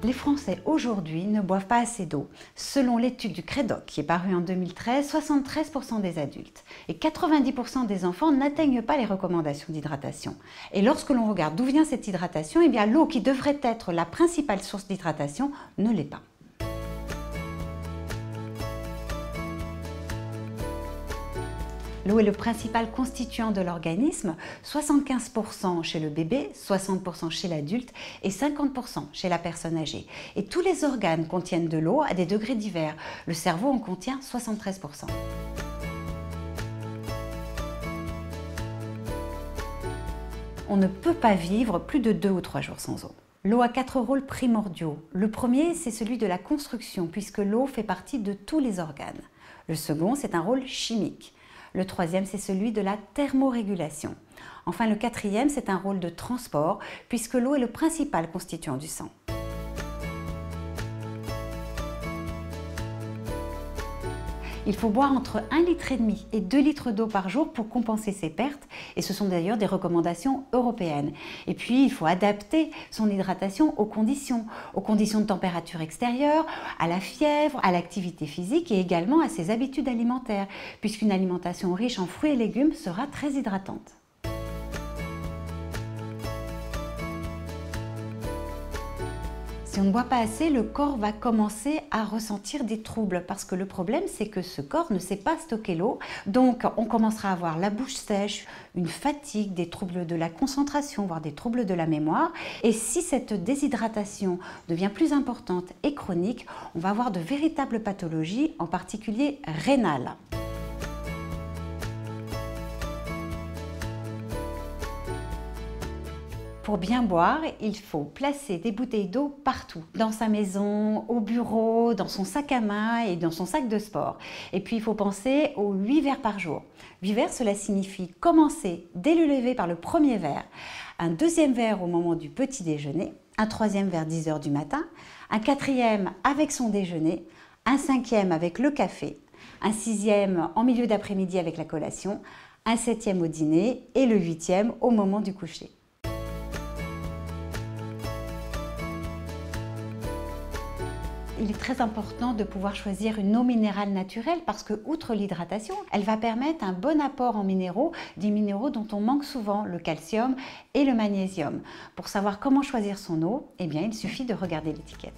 Les Français aujourd'hui ne boivent pas assez d'eau. Selon l'étude du Crédoc qui est parue en 2013, 73% des adultes et 90% des enfants n'atteignent pas les recommandations d'hydratation. Et lorsque l'on regarde d'où vient cette hydratation, eh bien l'eau qui devrait être la principale source d'hydratation ne l'est pas. L'eau est le principal constituant de l'organisme, 75% chez le bébé, 60% chez l'adulte et 50% chez la personne âgée. Et tous les organes contiennent de l'eau à des degrés divers. Le cerveau en contient 73%. On ne peut pas vivre plus de 2 ou 3 jours sans eau. L'eau a 4 rôles primordiaux. Le premier, c'est celui de la construction, puisque l'eau fait partie de tous les organes. Le second, c'est un rôle chimique. Le troisième, c'est celui de la thermorégulation. Enfin, le quatrième, c'est un rôle de transport, puisque l'eau est le principal constituant du sang. Il faut boire entre 1,5 litre et 2 litres d'eau par jour pour compenser ces pertes, et ce sont d'ailleurs des recommandations européennes. Et puis, il faut adapter son hydratation aux conditions de température extérieure, à la fièvre, à l'activité physique et également à ses habitudes alimentaires, puisqu'une alimentation riche en fruits et légumes sera très hydratante. Si on ne boit pas assez, le corps va commencer à ressentir des troubles parce que le problème, c'est que ce corps ne sait pas stocker l'eau. Donc, on commencera à avoir la bouche sèche, une fatigue, des troubles de la concentration, voire des troubles de la mémoire. Et si cette déshydratation devient plus importante et chronique, on va avoir de véritables pathologies, en particulier rénales. Pour bien boire, il faut placer des bouteilles d'eau partout, dans sa maison, au bureau, dans son sac à main et dans son sac de sport. Et puis il faut penser aux 8 verres par jour. 8 verres, cela signifie commencer dès le lever par le premier verre, un deuxième verre au moment du petit déjeuner, un troisième vers 10 h du matin, un quatrième avec son déjeuner, un cinquième avec le café, un sixième en milieu d'après-midi avec la collation, un septième au dîner et le huitième au moment du coucher. Il est très important de pouvoir choisir une eau minérale naturelle parce que, outre l'hydratation, elle va permettre un bon apport en minéraux, des minéraux dont on manque souvent, le calcium et le magnésium. Pour savoir comment choisir son eau, eh bien, il suffit de regarder l'étiquette.